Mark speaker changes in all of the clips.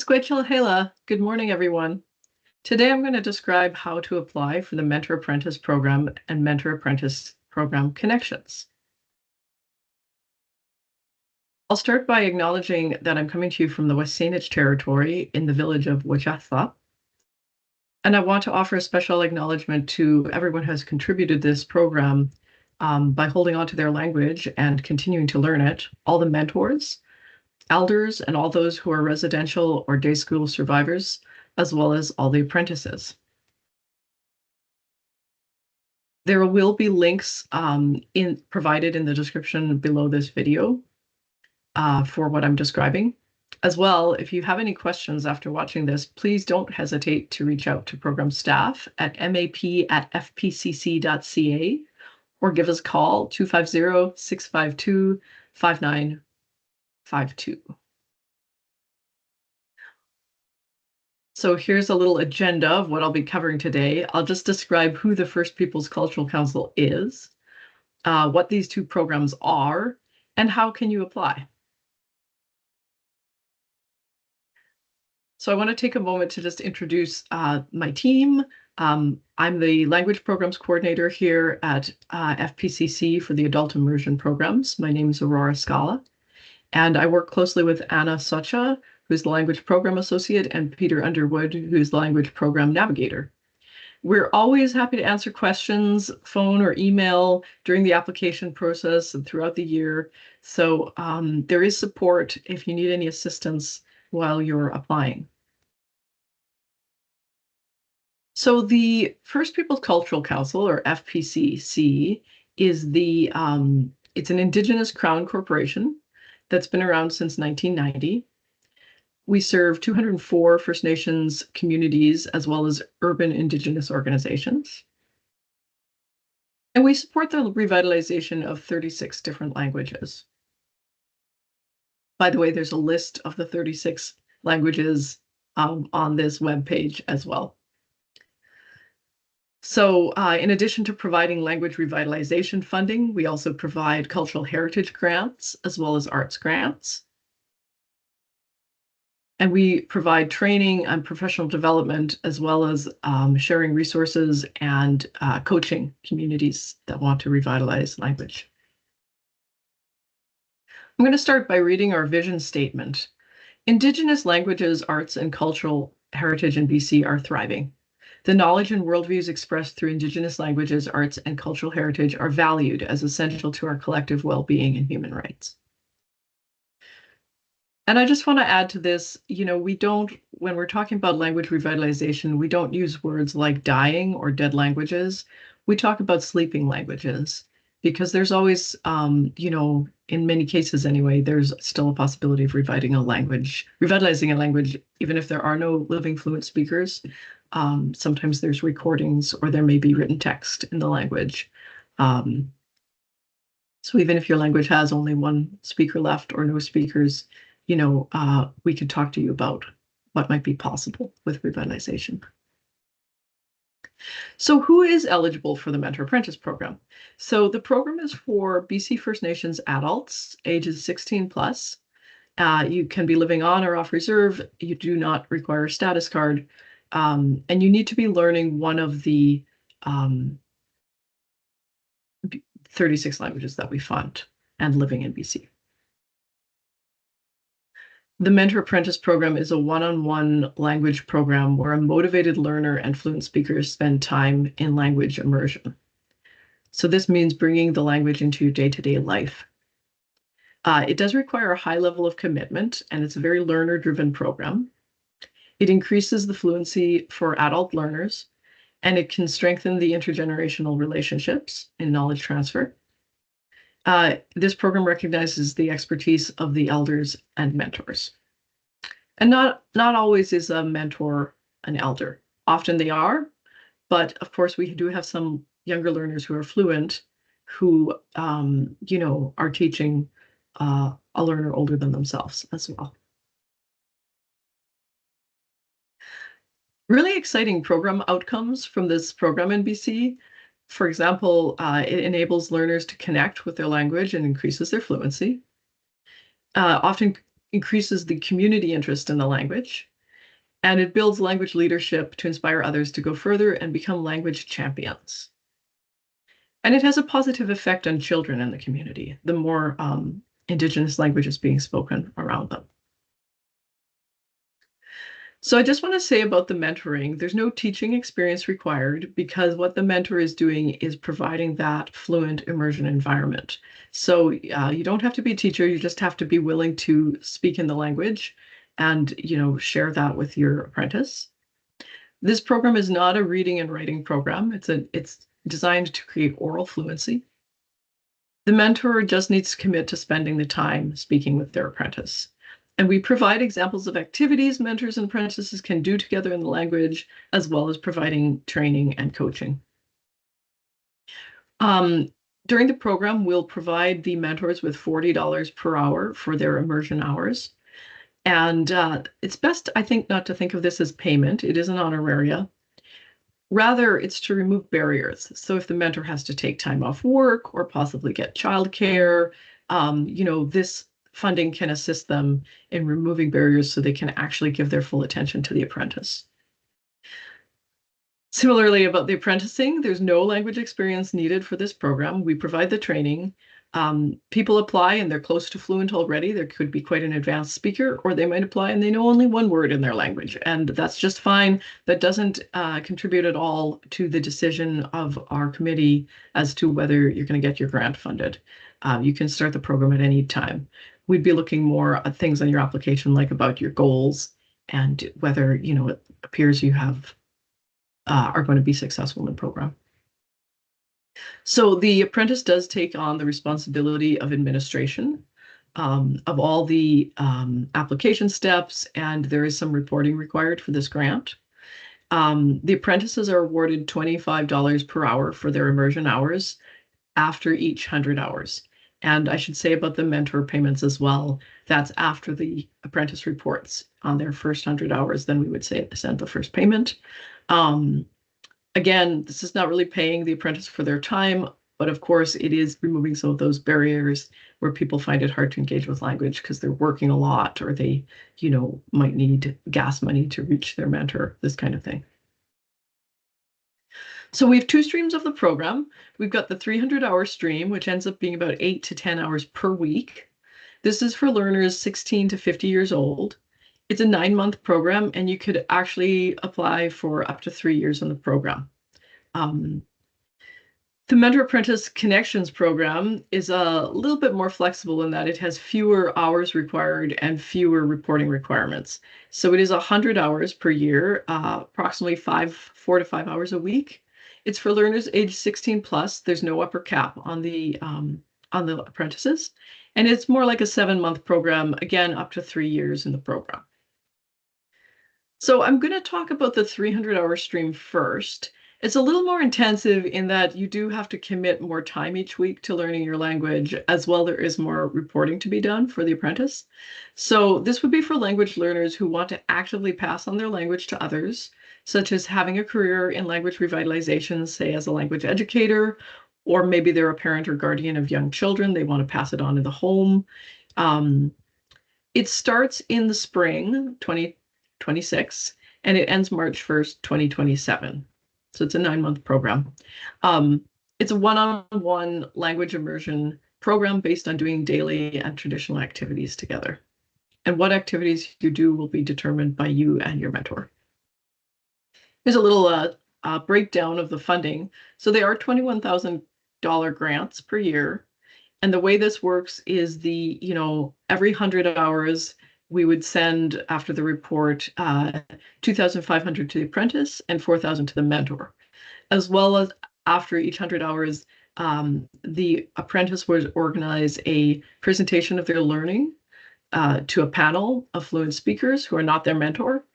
Speaker 1: Hela. Good morning, everyone. Today I'm going to describe how to apply for the Mentor Apprentice Program and Mentor Apprentice Program connections. I'll start by acknowledging that I'm coming to you from the Wasanic territory in the village of Wajatha. And I want to offer a special acknowledgement to everyone who has contributed to this program by holding on to their language and continuing to learn it, all the mentors, elders, and all those who are residential or day school survivors, as well as all the apprentices. There will be links provided in the description below this video for what I'm describing. As well, if you have any questions after watching this, please don't hesitate to reach out to program staff at map@fpcc.ca or give us a call 250-652-5952. So here's a little agenda of what I'll be covering today. I'll just describe who the First Peoples Cultural Council is, what these two programs are, and how can you apply. So I want to take a moment to just introduce my team. I'm the Language Programs Coordinator here at FPCC for the Adult Immersion Programs. My name is Aurora Scala, and I work closely with Anna Socha, who's the Language Program Associate, and Peter Underwood, who's the Language Program Navigator. We're always happy to answer questions, phone or email during the application process and throughout the year. So there is support if you need any assistance while you're applying. So the First Peoples Cultural Council, or FPCC, is it's an Indigenous Crown corporation that's been around since 1990. We serve 204 First Nations communities as well as urban Indigenous organizations. And we support the revitalization of 36 different languages. By the way, there's a list of the 36 languages on this webpage as well. So in addition to providing language revitalization funding, we also provide cultural heritage grants as well as arts grants. And we provide training and professional development as well as sharing resources and coaching communities that want to revitalize language. I'm going to start by reading our vision statement. Indigenous languages, arts, and cultural heritage in BC are thriving. The knowledge and worldviews expressed through Indigenous languages, arts, and cultural heritage are valued as essential to our collective well-being and human rights. And I just want to add to this, when we're talking about language revitalization, we don't use words like dying or dead languages. We talk about sleeping languages because there's always, in many cases anyway, there's still a possibility of revitalizing a language, even if there are no living fluent speakers. Sometimes there's recordings or there may be written text in the language. So even if your language has only one speaker left or no speakers, we could talk to you about what might be possible with revitalization. So who is eligible for the Mentor Apprentice Program? So the program is for BC First Nations adults, ages 16 plus. You can be living on or off reserve. You do not require a status card. And you need to be learning one of the 36 languages that we fund and living in BC. The Mentor Apprentice Program is a one-on-one language program where a motivated learner and fluent speakers spend time in language immersion. So this means bringing the language into your day-to-day life. It does require a high level of commitment, and it's a very learner-driven program. It increases the fluency for adult learners, and it can strengthen the intergenerational relationships in knowledge transfer. This program recognizes the expertise of the elders and mentors. And not always is a mentor an elder. Often they are, but of course we do have some younger learners who are fluent who, are teaching a learner older than themselves as well. Really exciting program outcomes from this program in BC. For example, it enables learners to connect with their language and increases their fluency. Often increases the community interest in the language, and it builds language leadership to inspire others to go further and become language champions. And it has a positive effect on children in the community, the more Indigenous languages being spoken around them. So I just want to say about the mentoring, there's no teaching experience required because what the mentor is doing is providing that fluent immersion environment. So you don't have to be a teacher, you just have to be willing to speak in the language and share that with your apprentice. This program is not a reading and writing program. It's designed to create oral fluency. The mentor just needs to commit to spending the time speaking with their apprentice. And we provide examples of activities mentors and apprentices can do together in the language, as well as providing training and coaching. During the program, we'll provide the mentors with $40 per hour for their immersion hours. And it's best, I think, not to think of this as payment. It is an honoraria. Rather, it's to remove barriers. So if the mentor has to take time off work or possibly get childcare, this funding can assist them in removing barriers so they can actually give their full attention to the apprentice. Similarly, about the apprenticing, there's no language experience needed for this program. We provide the training. People apply and they're close to fluent already. There could be quite an advanced speaker, or they might apply and they know only one word in their language, and that's just fine. That doesn't contribute at all to the decision of our committee as to whether you're going to get your grant funded. You can start the program at any time. We'd be looking more at things on your application, like about your goals and whether it appears you are going to be successful in the program. So the apprentice does take on the responsibility of administration of all the application steps, and there is some reporting required for this grant. The apprentices are awarded $25 per hour for their immersion hours after each 100 hours. And I should say about the mentor payments as well, that's after the apprentice reports on their first 100 hours, then we would send the first payment. Again, this is not really paying the apprentice for their time, but of course it is removing some of those barriers where people find it hard to engage with language because they're working a lot, or they, might need gas money to reach their mentor, this kind of thing. So we have two streams of the program. We've got the 300-hour stream, which ends up being about 8 to 10 hours per week. This is for learners 16 to 50 years old. It's a 9-month program, and you could actually apply for up to 3 years in the program. The Mentor Apprentice Connections program is a little bit more flexible in that it has fewer hours required and fewer reporting requirements. So it is 100 hours per year, approximately 4 to 5 hours a week. It's for learners age 16 plus. There's no upper cap on the apprentices, and it's more like a 7-month program, again, up to 3 years in the program. So I'm going to talk about the 300-hour stream first. It's a little more intensive in that you do have to commit more time each week to learning your language. As well, there is more reporting to be done for the apprentice. So this would be for language learners who want to actively pass on their language to others, such as having a career in language revitalization, say as a language educator, or maybe they're a parent or guardian of young children. They want to pass it on in the home. It starts in the spring 2026, and it ends March 1st, 2027. So it's a 9-month program. It's a one-on-one language immersion program based on doing daily and traditional activities together. And what activities you do will be determined by you and your mentor. Here's a little breakdown of the funding. So they are $21,000 grants per year. And the way this works is every 100 hours, we would send, after the report, $2,500 to the apprentice and $4,000 to the mentor. As well as after each 100 hours, the apprentice would organize a presentation of their learning to a panel of fluent speakers who are not their mentor.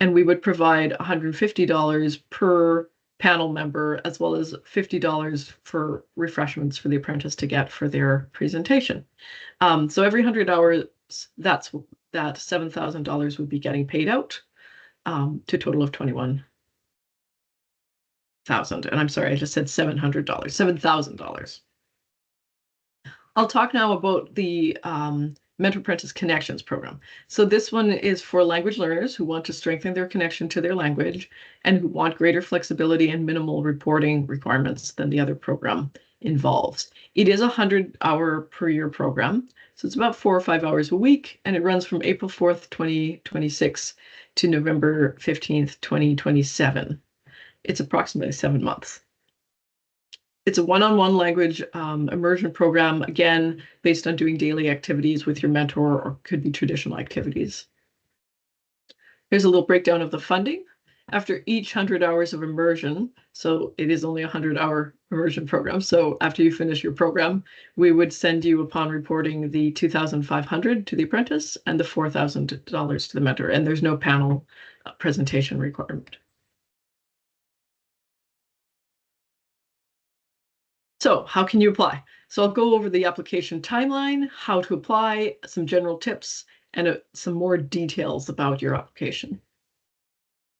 Speaker 1: And we would provide $150 per panel member, as well as $50 for refreshments for the apprentice to get for their presentation. So every 100 hours, that $7,000 would be getting paid out to a total of $21,000. And I'm sorry, I just said $700, $7,000. I'll talk now about the Mentor Apprentice Connections Program. So this one is for language learners who want to strengthen their connection to their language and who want greater flexibility and minimal reporting requirements than the other program involves. It is a 100-hour per year program, so it's about 4 or 5 hours a week, and it runs from April 4th, 2026 to November 15th, 2027. It's approximately 7 months. It's a one-on-one language immersion program, again, based on doing daily activities with your mentor, or could be traditional activities. Here's a little breakdown of the funding. After each 100 hours of immersion, so it is only a 100-hour immersion program, so after you finish your program, we would send you, upon reporting, the $2,500 to the apprentice and the $4,000 to the mentor, and there's no panel presentation requirement. So how can you apply? So I'll go over the application timeline, how to apply, some general tips, and some more details about your application.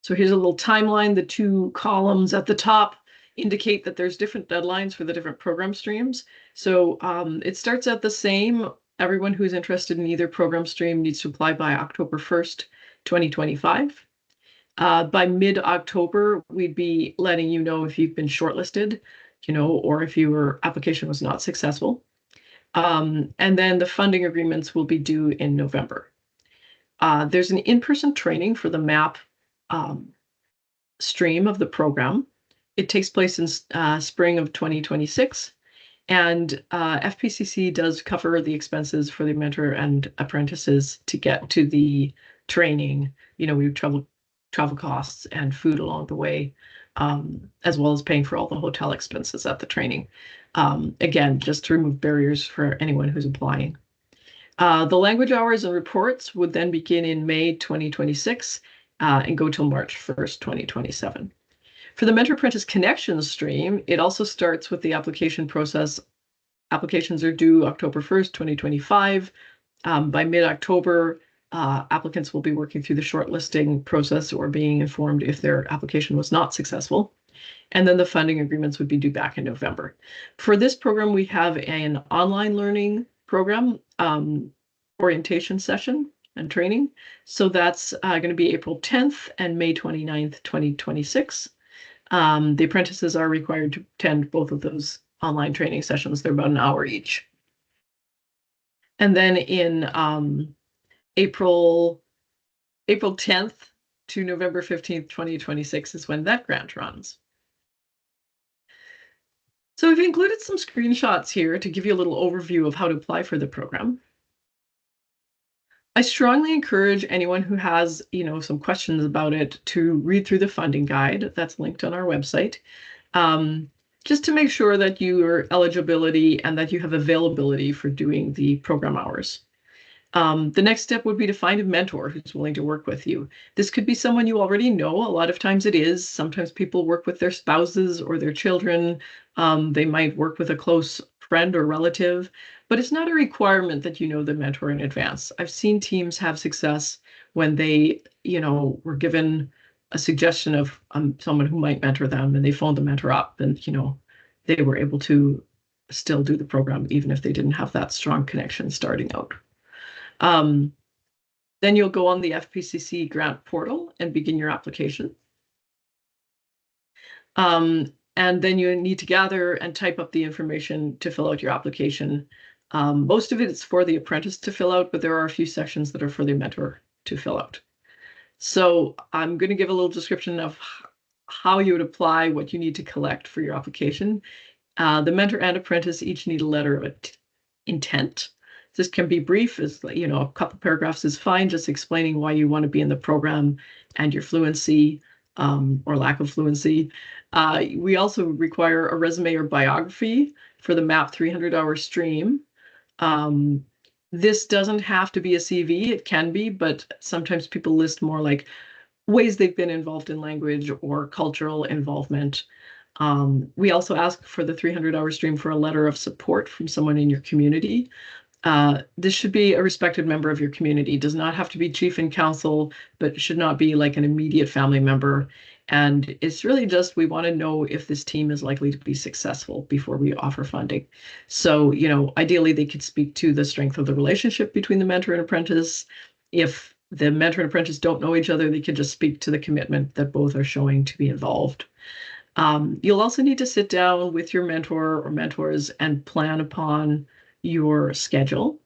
Speaker 1: So here's a little timeline. The 2 columns at the top indicate that there's different deadlines for the different program streams. So it starts out the same. Everyone who's interested in either program stream needs to apply by October 1st, 2025. By mid-October, we'd be letting you know if you've been shortlisted, or if your application was not successful. And then the funding agreements will be due in November. There's an in-person training for the MAP stream of the program. It takes place in spring of 2026. And FPCC does cover the expenses for the mentor and apprentices to get to the training. We travel costs and food along the way, as well as paying for all the hotel expenses at the training. Again, just to remove barriers for anyone who's applying. The language hours and reports would then begin in May 2026 and go till March 1st, 2027. For the Mentor Apprentice Connections stream, it also starts with the application process. Applications are due October 1st, 2025. By mid-October, applicants will be working through the shortlisting process or being informed if their application was not successful. And then the funding agreements would be due back in November. For this program, we have an online learning program, orientation session and training. So that's going to be April 10th and May 29th, 2026. The apprentices are required to attend both of those online training sessions. They're about an hour each. And then in April 10th to November 15th, 2026 is when that grant runs. So we've included some screenshots here to give you a little overview of how to apply for the program. I strongly encourage anyone who has, some questions about it to read through the funding guide that's linked on our website, just to make sure that your eligibility and that you have availability for doing the program hours. The next step would be to find a mentor who's willing to work with you. This could be someone you already know. A lot of times it is. Sometimes people work with their spouses or their children. They might work with a close friend or relative, but it's not a requirement that you know the mentor in advance. I've seen teams have success when they, were given a suggestion of someone who might mentor them, and they phoned the mentor up, and, they were able to still do the program even if they didn't have that strong connection starting out. Then you'll go on the FPCC grant portal and begin your application. And then you need to gather and type up the information to fill out your application. Most of it is for the apprentice to fill out, but there are a few sections that are for the mentor to fill out. So I'm going to give a little description of how you would apply, what you need to collect for your application. The mentor and apprentice each need a letter of intent. This can be brief, as a couple paragraphs is fine, just explaining why you want to be in the program and your fluency or lack of fluency. We also require a resume or biography for the MAP 300-hour stream. This doesn't have to be a CV, it can be, but sometimes people list more like ways they've been involved in language or cultural involvement. We also ask for the 300-hour stream for a letter of support from someone in your community. This should be a respected member of your community. It does not have to be chief and council, but it should not be like an immediate family member. And it's really just we want to know if this team is likely to be successful before we offer funding. So, ideally they could speak to the strength of the relationship between the mentor and apprentice. If the mentor and apprentice don't know each other, they could just speak to the commitment that both are showing to be involved. You'll also need to sit down with your mentor or mentors and plan upon your schedule.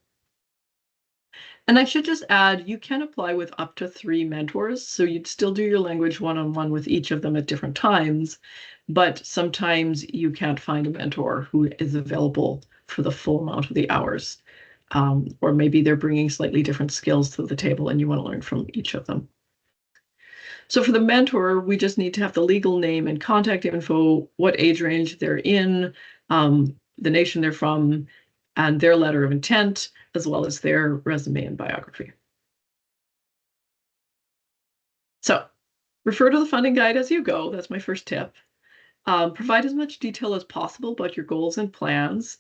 Speaker 1: And I should just add, you can apply with up to 3 mentors. So you'd still do your language one-on-one with each of them at different times, but sometimes you can't find a mentor who is available for the full amount of the hours. Or maybe they're bringing slightly different skills to the table and you want to learn from each of them. So for the mentor, we just need to have the legal name and contact info, what age range they're in, the nation they're from, and their letter of intent, as well as their resume and biography. So refer to the funding guide as you go. That's my first tip. Provide as much detail as possible about your goals and plans.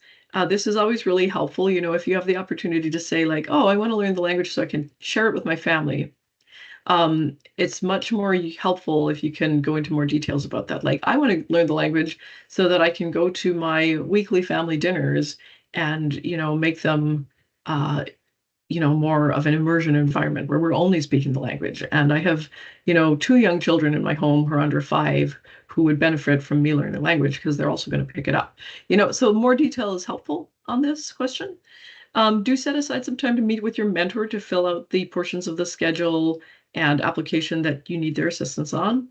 Speaker 1: This is always really helpful. If you have the opportunity to say like, oh, I want to learn the language so I can share it with my family. It's much more helpful if you can go into more details about that. Like, I want to learn the language so that I can go to my weekly family dinners and, make them, more of an immersion environment where we're only speaking the language. And I have, 2 young children in my home who are under 5 who would benefit from me learning the language because they're also going to pick it up. So more detail is helpful on this question. Do set aside some time to meet with your mentor to fill out the portions of the schedule and application that you need their assistance on.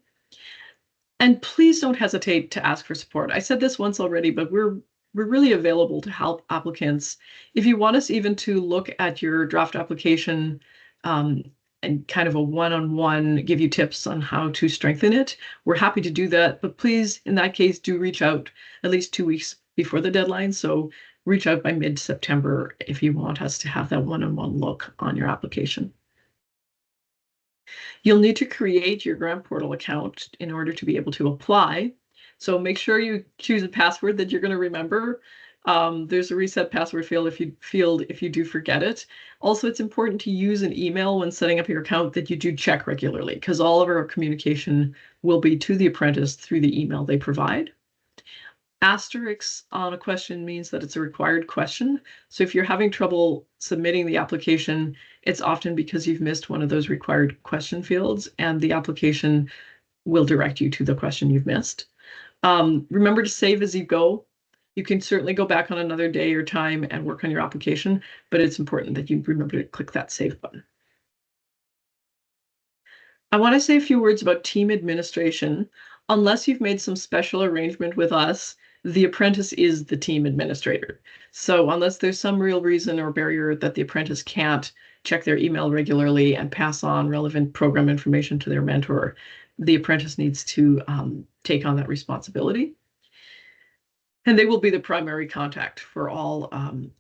Speaker 1: And please don't hesitate to ask for support. I said this once already, but we're really available to help applicants. If you want us even to look at your draft application and kind of a one-on-one, give you tips on how to strengthen it, we're happy to do that. But please, in that case, do reach out at least 2 weeks before the deadline. So reach out by mid-September if you want us to have that one-on-one look on your application. You'll need to create your grant portal account in order to be able to apply. So make sure you choose a password that you're going to remember. There's a reset password field if you do forget it. Also, it's important to use an email when setting up your account that you do check regularly, because all of our communication will be to the apprentice through the email they provide. Asterisks on a question means that it's a required question. So if you're having trouble submitting the application, it's often because you've missed one of those required question fields, and the application will direct you to the question you've missed. Remember to save as you go. You can certainly go back on another day or time and work on your application, but it's important that you remember to click that save button. I want to say a few words about team administration. Unless you've made some special arrangement with us, the apprentice is the team administrator. So unless there's some real reason or barrier that the apprentice can't check their email regularly and pass on relevant program information to their mentor, the apprentice needs to take on that responsibility. And they will be the primary contact for all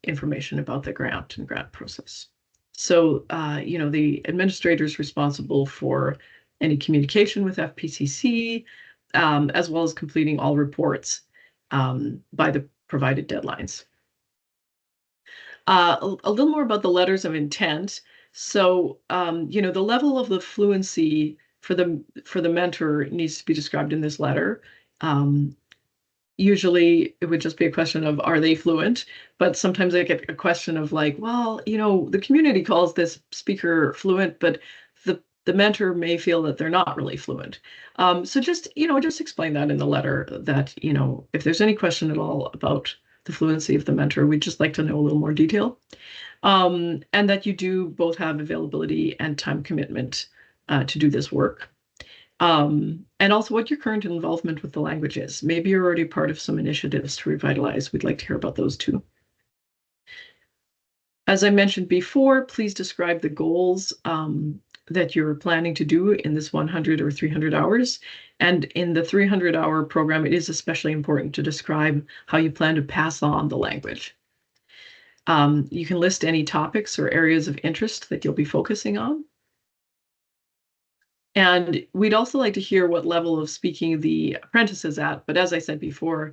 Speaker 1: information about the grant and grant process. So, the administrator is responsible for any communication with FPCC, as well as completing all reports by the provided deadlines. A little more about the letters of intent. So, the level of the fluency for the mentor needs to be described in this letter. Usually it would just be a question of, are they fluent? But sometimes I get a question of like, well, the community calls this speaker fluent, but the mentor may feel that they're not really fluent. So just explain that in the letter that, if there's any question at all about the fluency of the mentor, we'd just like to know a little more detail. And that you do both have availability and time commitment to do this work. And also what your current involvement with the language is. Maybe you're already part of some initiatives to revitalize. We'd like to hear about those too. As I mentioned before, please describe the goals that you're planning to do in this 100 or 300 hours. And in the 300-hour program, it is especially important to describe how you plan to pass on the language. You can list any topics or areas of interest that you'll be focusing on. And we'd also like to hear what level of speaking the apprentice is at. But as I said before,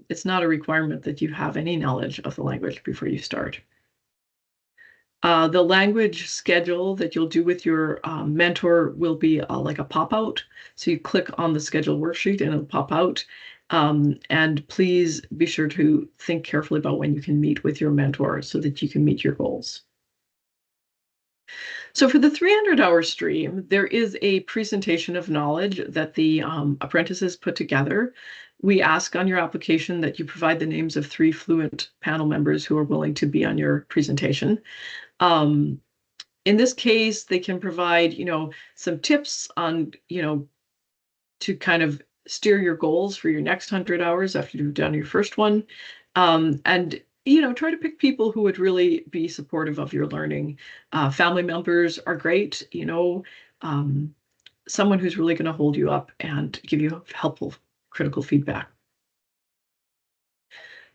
Speaker 1: it's not a requirement that you have any knowledge of the language before you start. The language schedule that you'll do with your mentor will be like a pop-out. So you click on the schedule worksheet and it'll pop out. And please be sure to think carefully about when you can meet with your mentor so that you can meet your goals. So for the 300-hour stream, there is a presentation of knowledge that the apprentices put together. We ask on your application that you provide the names of 3 fluent panel members who are willing to be on your presentation. In this case, they can provide, some tips on, to kind of steer your goals for your next 100 hours after you've done your first one. And try to pick people who would really be supportive of your learning. Family members are great, someone who's really going to hold you up and give you helpful, critical feedback.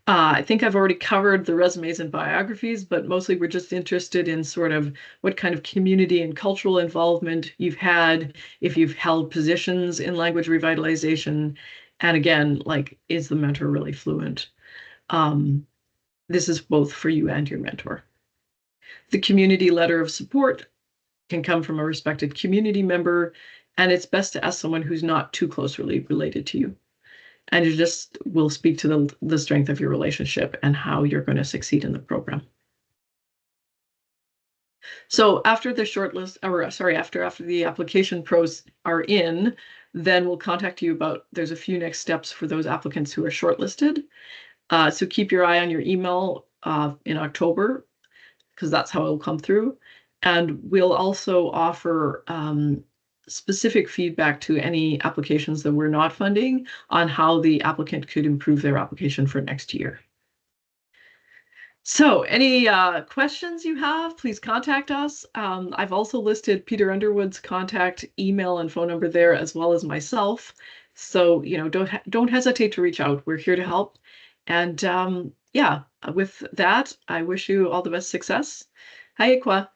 Speaker 1: I think I've already covered the resumes and biographies, but mostly we're just interested in sort of what kind of community and cultural involvement you've had, if you've held positions in language revitalization, and again, like, is the mentor really fluent? This is both for you and your mentor. The community letter of support can come from a respected community member, and it's best to ask someone who's not too closely related to you. And you just will speak to the strength of your relationship and how you're going to succeed in the program. So after the shortlist, or sorry, after the application pros are in, then we'll contact you about, there's a few next steps for those applicants who are shortlisted. So keep your eye on your email in October, because that's how it'll come through. And we'll also offer specific feedback to any applications that we're not funding on how the applicant could improve their application for next year. So any questions you have, please contact us. I've also listed Peter Underwood's contact email and phone number there, as well as myself. So, don't hesitate to reach out. We're here to help. And yeah, with that, I wish you all the best success. Hi, Ikwa.